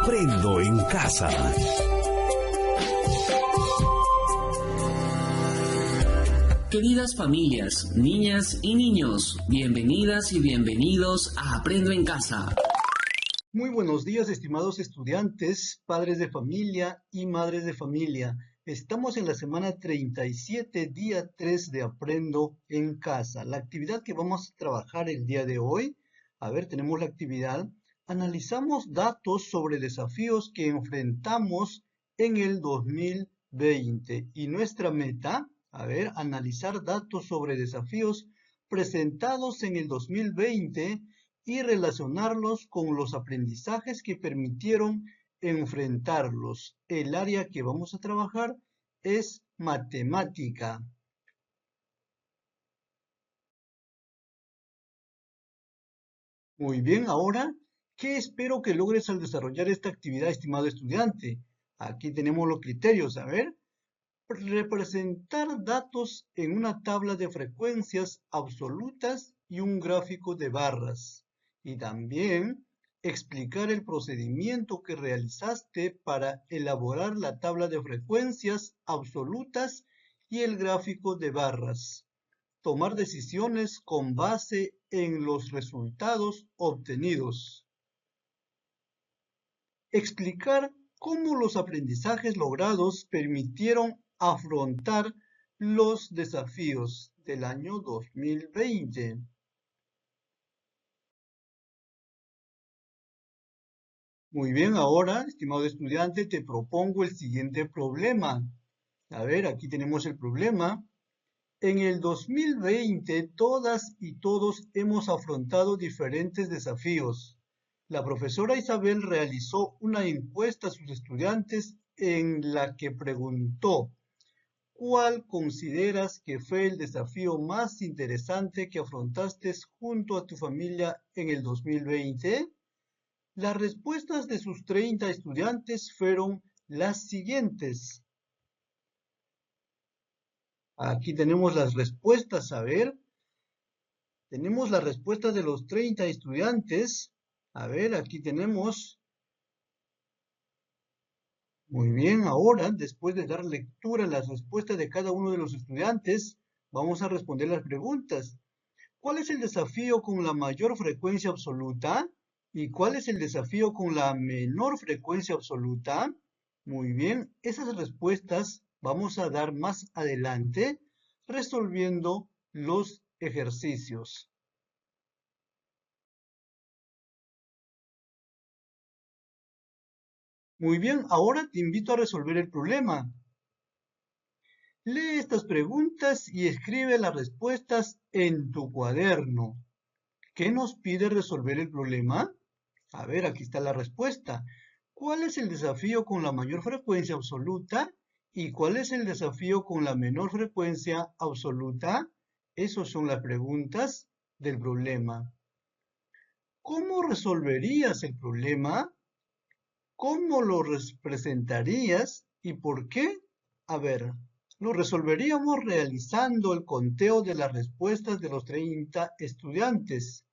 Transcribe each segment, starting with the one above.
Aprendo en casa. Queridas familias, niñas y niños, bienvenidas y bienvenidos a Aprendo en Casa. Muy buenos días, estimados estudiantes, padres de familia y madres de familia. Estamos en la semana 37, día 3 de Aprendo en Casa. La actividad que vamos a trabajar el día de hoy, tenemos la actividad. Analizamos datos sobre desafíos que enfrentamos en el 2020 y nuestra meta, analizar datos sobre desafíos presentados en el 2020 y relacionarlos con los aprendizajes que permitieron enfrentarlos. El área que vamos a trabajar es matemática. Muy bien, ahora, ¿qué espero que logres al desarrollar esta actividad, estimado estudiante? Aquí tenemos los criterios, representar datos en una tabla de frecuencias absolutas y un gráfico de barras. Y también explicar el procedimiento que realizaste para elaborar la tabla de frecuencias absolutas y el gráfico de barras. Tomar decisiones con base en los resultados obtenidos. Explicar cómo los aprendizajes logrados permitieron afrontar los desafíos del año 2020. Muy bien, ahora, estimado estudiante, te propongo el siguiente problema. Aquí tenemos el problema. En el 2020, todas y todos hemos afrontado diferentes desafíos. La profesora Isabel realizó una encuesta a sus estudiantes en la que preguntó: ¿cuál consideras que fue el desafío más interesante que afrontaste junto a tu familia en el 2020? Las respuestas de sus 30 estudiantes fueron las siguientes. Aquí tenemos las respuestas, tenemos las respuestas de los 30 estudiantes. Aquí tenemos. Muy bien, ahora, después de dar lectura a las respuestas de cada uno de los estudiantes, vamos a responder las preguntas. ¿Cuál es el desafío con la mayor frecuencia absoluta? ¿Y cuál es el desafío con la menor frecuencia absoluta? Muy bien, esas respuestas vamos a dar más adelante resolviendo los ejercicios. Muy bien, ahora te invito a resolver el problema. Lee estas preguntas y escribe las respuestas en tu cuaderno. ¿Qué nos pide resolver el problema? Aquí está la respuesta. ¿Cuál es el desafío con la mayor frecuencia absoluta? ¿Y cuál es el desafío con la menor frecuencia absoluta? Esas son las preguntas del problema. ¿Cómo resolverías el problema? ¿Cómo lo representarías y por qué? Lo resolveríamos realizando el conteo de las respuestas de los 30 estudiantes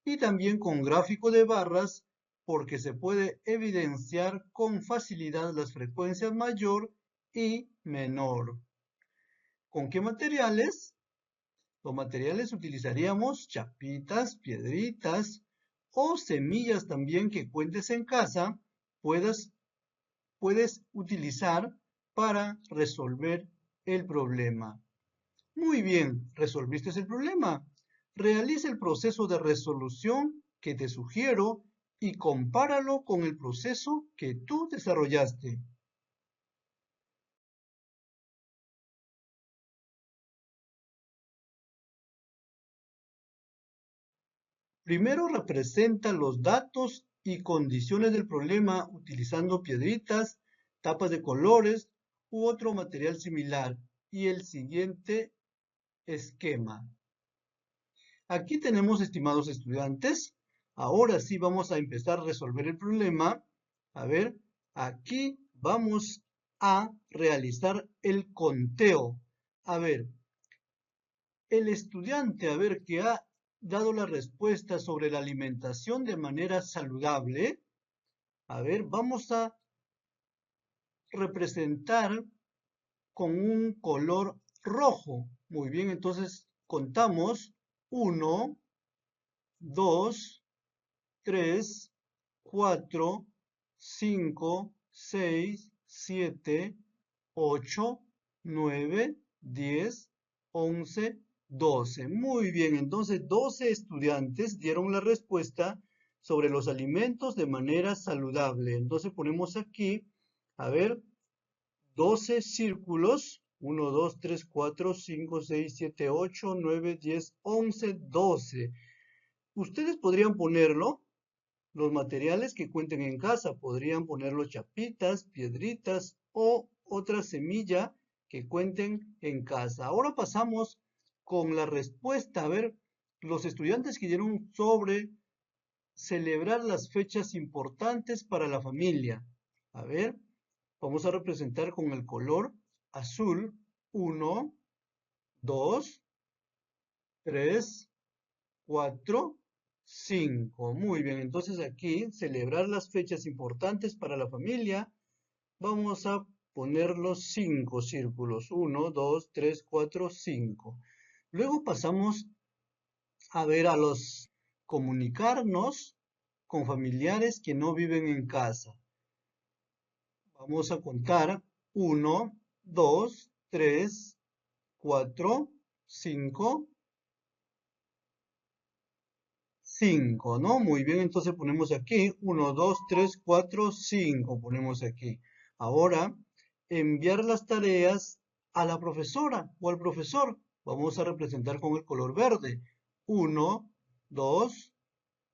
y también con gráfico de barras porque se puede evidenciar con facilidad las frecuencias mayor y menor. ¿Con qué materiales? Los materiales utilizaríamos chapitas, piedritas o semillas también que cuentes en casa, puedes utilizar para resolver el problema. Muy bien, ¿resolviste el problema? Realiza el proceso de resolución que te sugiero y compáralo con el proceso que tú desarrollaste. Primero representa los datos y condiciones del problema utilizando piedritas, tapas de colores u otro material similar y el siguiente esquema. Aquí tenemos, estimados estudiantes, ahora sí vamos a empezar a resolver el problema. Aquí vamos a realizar el conteo. El estudiante, que ha dado la respuesta sobre la alimentación de manera saludable, A ver, vamos a representar con un color rojo. Muy bien, entonces contamos 1, 2, 3, 4, 5, 6, 7, 8, 9, 10, 11, 12. Muy bien, entonces 12 estudiantes dieron la respuesta sobre los alimentos de manera saludable. Entonces ponemos aquí, a ver, 12 círculos. 1, 2, 3, 4, 5, 6, 7, 8, 9, 10, 11, 12. Ustedes podrían ponerlo, los materiales que cuenten en casa. Podrían ponerlo chapitas, piedritas o otra semilla que cuenten en casa. Ahora pasamos con la respuesta. A ver, los estudiantes que dieron sobre celebrar las fechas importantes para la familia. A ver, vamos a representar con el color azul. 1, 2, 3, 4, 5. Muy bien, entonces aquí celebrar las fechas importantes para la familia. Vamos a poner los 5 círculos. 1, 2, 3, 4, 5. Luego pasamos a ver a los comunicarnos con familiares que no viven en casa. Vamos a contar 1, 2, 3, 4, 5, 5, ¿no? Muy bien, entonces ponemos aquí 1, 2, 3, 4, 5, ponemos aquí. Ahora, enviar las tareas a la profesora o al profesor. Vamos a representar con el color verde. 1, 2,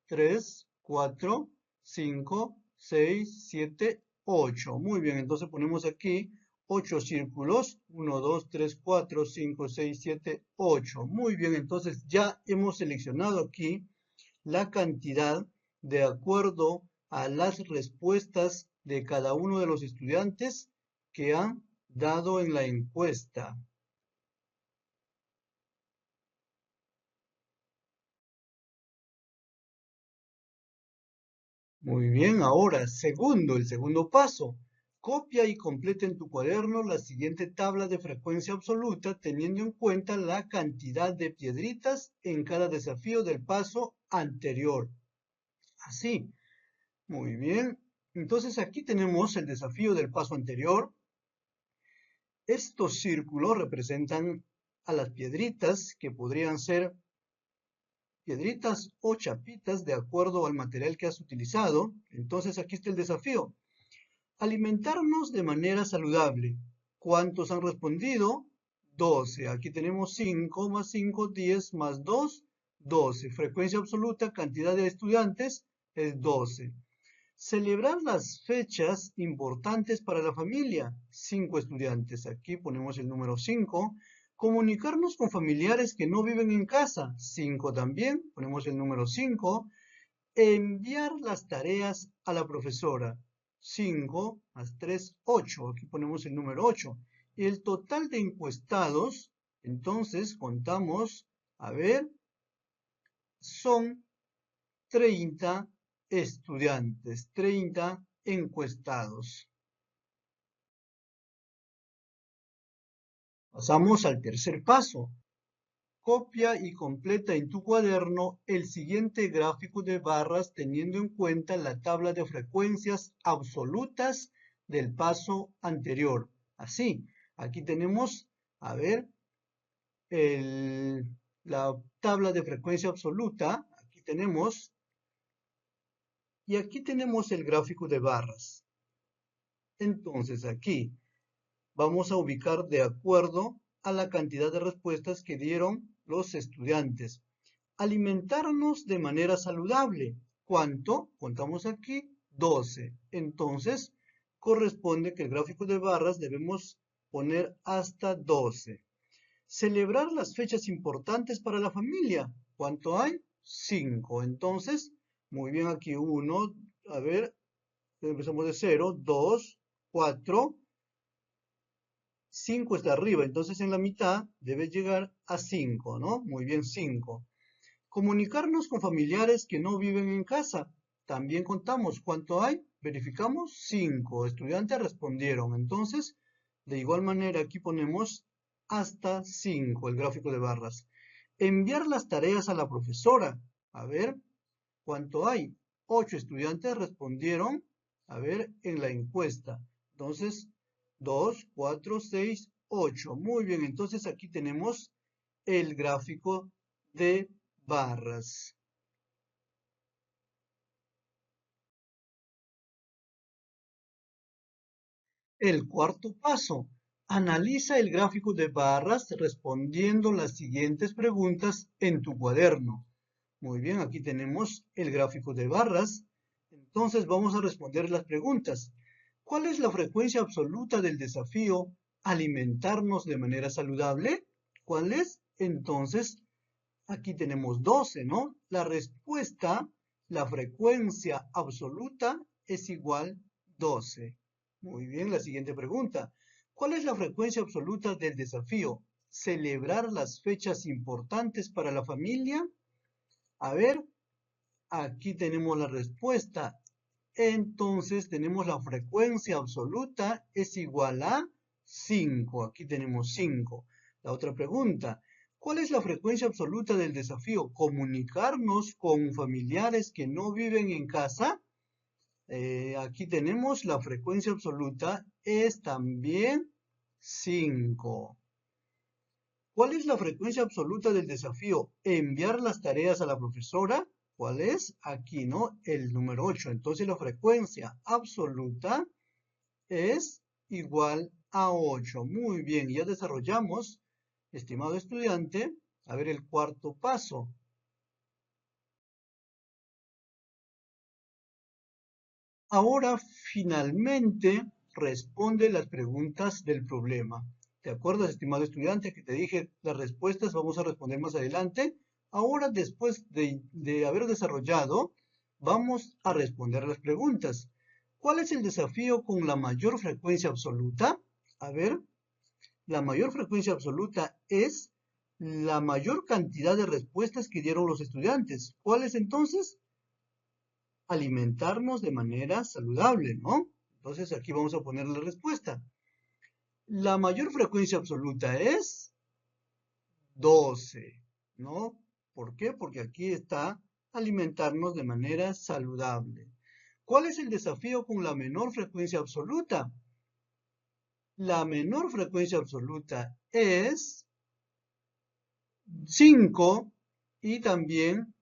3, 4, 5, 6, 7, 8. Muy bien, entonces ponemos aquí 8 círculos. 1, 2, 3, 4, 5, 6, 7, 8. Muy bien, entonces ya hemos seleccionado aquí la cantidad de acuerdo a las respuestas de cada uno de los estudiantes que han dado en la encuesta. Muy bien, ahora, el segundo paso. Copia y completa en tu cuaderno la siguiente tabla de frecuencia absoluta teniendo en cuenta la cantidad de piedritas en cada desafío del paso anterior. Así, muy bien. Entonces aquí tenemos el desafío del paso anterior. Estos círculos representan a las piedritas que podrían ser piedritas o chapitas de acuerdo al material que has utilizado. Entonces aquí está el desafío. Alimentarnos de manera saludable. ¿Cuántos han respondido? 12. Aquí tenemos 5 más 5, 10 más 2, 12. Frecuencia absoluta, cantidad de estudiantes es 12. Celebrar las fechas importantes para la familia. 5 estudiantes. Aquí ponemos el número 5. Comunicarnos con familiares que no viven en casa. 5 también. Ponemos el número 5. Enviar las tareas a la profesora. 5 más 3, 8. Aquí ponemos el número 8. Y el total de encuestados, entonces contamos, a ver, son 30 estudiantes, 30 encuestados. Pasamos al tercer paso. Copia y completa en tu cuaderno el siguiente gráfico de barras teniendo en cuenta la tabla de frecuencias absolutas del paso anterior. Así, aquí tenemos, a ver, la tabla de frecuencia absoluta. Aquí tenemos. Y aquí tenemos el gráfico de barras. Entonces aquí vamos a ubicar de acuerdo a la cantidad de respuestas que dieron los estudiantes. Alimentarnos de manera saludable. ¿Cuánto? Contamos aquí 12. Entonces corresponde que el gráfico de barras debemos poner hasta 12. Celebrar las fechas importantes para la familia. ¿Cuánto hay? 5. Entonces, muy bien, aquí 1, a ver, empezamos de 0, 2, 4, 5 está arriba, entonces en la mitad debe llegar a 5, ¿no? Muy bien, 5. Comunicarnos con familiares que no viven en casa. También contamos, ¿cuánto hay? Verificamos 5 estudiantes respondieron. Entonces, de igual manera aquí ponemos hasta 5, el gráfico de barras. Enviar las tareas a la profesora. A ver, ¿cuánto hay? 8 estudiantes respondieron, a ver, en la encuesta. Entonces, 2, 4, 6, 8. Muy bien, entonces aquí tenemos el gráfico de barras. El cuarto paso. Analiza el gráfico de barras respondiendo las siguientes preguntas en tu cuaderno. Muy bien, aquí tenemos el gráfico de barras. Entonces vamos a responder las preguntas. ¿Cuál es la frecuencia absoluta del desafío alimentarnos de manera saludable? ¿Cuál es? Entonces, aquí tenemos 12, ¿no? La respuesta, la frecuencia absoluta es igual 12. Muy bien, la siguiente pregunta. ¿Cuál es la frecuencia absoluta del desafío? ¿Celebrar las fechas importantes para la familia? A ver, aquí tenemos la respuesta. Entonces tenemos la frecuencia absoluta es igual a 5. Aquí tenemos 5. La otra pregunta. ¿Cuál es la frecuencia absoluta del desafío? ¿Comunicarnos con familiares que no viven en casa? Aquí tenemos la frecuencia absoluta es también 5. ¿Cuál es la frecuencia absoluta del desafío? Enviar las tareas a la profesora. ¿Cuál es? Aquí, ¿no? El número 8. Entonces la frecuencia absoluta es igual a 8. Muy bien, ya desarrollamos, estimado estudiante, a ver el cuarto paso. Ahora finalmente responde las preguntas del problema. ¿Te acuerdas, estimado estudiante, que te dije las respuestas vamos a responder más adelante? Ahora, después de haber desarrollado, vamos a responder las preguntas. ¿Cuál es el desafío con la mayor frecuencia absoluta? A ver, la mayor frecuencia absoluta es la mayor cantidad de respuestas que dieron los estudiantes. ¿Cuál es entonces? Alimentarnos de manera saludable, ¿no? Entonces aquí vamos a poner la respuesta. La mayor frecuencia absoluta es 12, ¿no? ¿Por qué? Porque aquí está alimentarnos de manera saludable. ¿Cuál es el desafío con la menor frecuencia absoluta? La menor frecuencia absoluta es 5 y también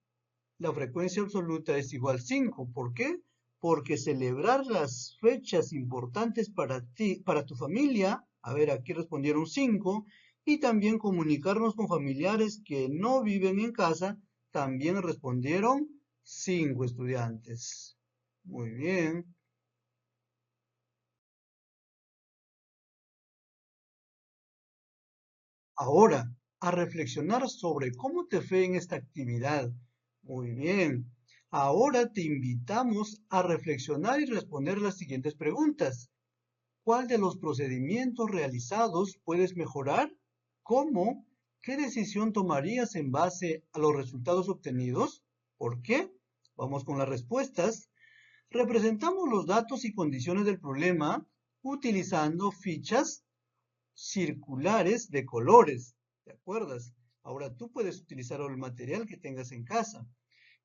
la frecuencia absoluta es igual a 5. ¿Por qué? Porque celebrar las fechas importantes para ti, para tu familia, a ver, aquí respondieron 5, y también comunicarnos con familiares que no viven en casa, también respondieron 5 estudiantes. Muy bien. Ahora, a reflexionar sobre cómo te fue en esta actividad. Muy bien. Ahora te invitamos a reflexionar y responder las siguientes preguntas. ¿Cuál de los procedimientos realizados puedes mejorar? ¿Cómo? ¿Qué decisión tomarías en base a los resultados obtenidos? ¿Por qué? Vamos con las respuestas. Representamos los datos y condiciones del problema utilizando fichas circulares de colores. ¿Te acuerdas? Ahora tú puedes utilizar el material que tengas en casa.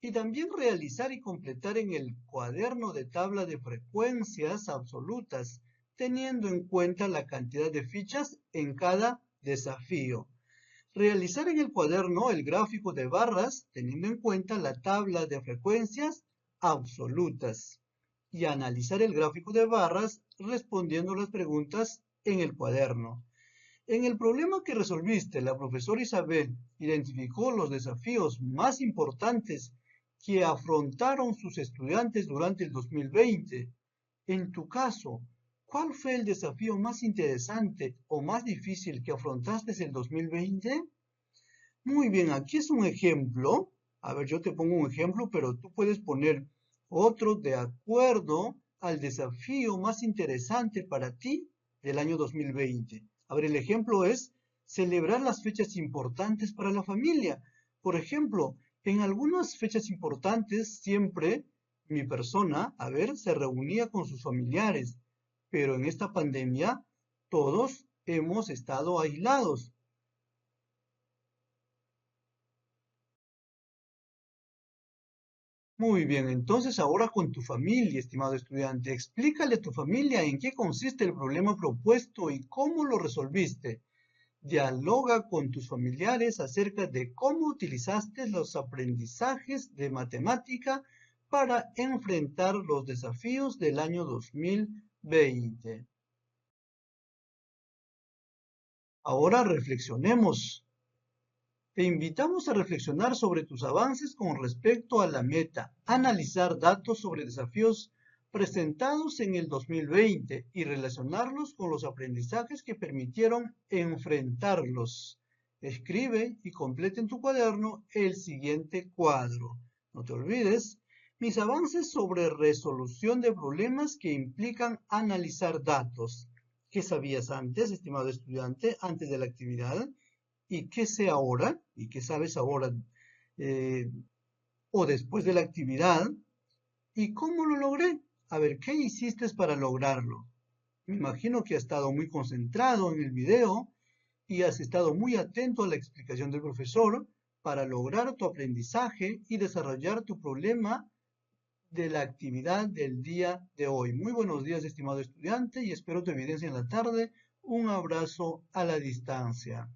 Y también realizar y completar en el cuaderno de tabla de frecuencias absolutas, teniendo en cuenta la cantidad de fichas en cada desafío. Realizar en el cuaderno el gráfico de barras, teniendo en cuenta la tabla de frecuencias absolutas. Y analizar el gráfico de barras respondiendo las preguntas en el cuaderno. En el problema que resolviste, la profesora Isabel identificó los desafíos más importantes que afrontaron sus estudiantes durante el 2020. En tu caso, ¿cuál fue el desafío más interesante o más difícil que afrontaste en el 2020? Muy bien, aquí es un ejemplo. A ver, yo te pongo un ejemplo, pero tú puedes poner otro de acuerdo al desafío más interesante para ti del año 2020. A ver, el ejemplo es celebrar las fechas importantes para la familia. Por ejemplo, en algunas fechas importantes siempre Mi persona, se reunía con sus familiares, pero en esta pandemia todos hemos estado aislados. Muy bien, entonces ahora con tu familia, estimado estudiante, explícale a tu familia en qué consiste el problema propuesto y cómo lo resolviste. Dialoga con tus familiares acerca de cómo utilizaste los aprendizajes de matemática para enfrentar los desafíos del año 2020. Ahora reflexionemos. Te invitamos a reflexionar sobre tus avances con respecto a la meta, analizar datos sobre desafíos presentados en el 2020 y relacionarlos con los aprendizajes que permitieron enfrentarlos. Escribe y completa en tu cuaderno el siguiente cuadro. No te olvides, mis avances sobre resolución de problemas que implican analizar datos. ¿Qué sabías antes, estimado estudiante, antes de la actividad? ¿Y qué sé ahora? ¿Y qué sabes ahora eh, o después de la actividad? ¿Y cómo lo logré? A ver, ¿qué hiciste para lograrlo? Me imagino que has estado muy concentrado en el video y has estado muy atento a la explicación del profesor para lograr tu aprendizaje y desarrollar tu problema de la actividad del día de hoy. Muy buenos días, estimado estudiante, y espero tu evidencia en la tarde. Un abrazo a la distancia.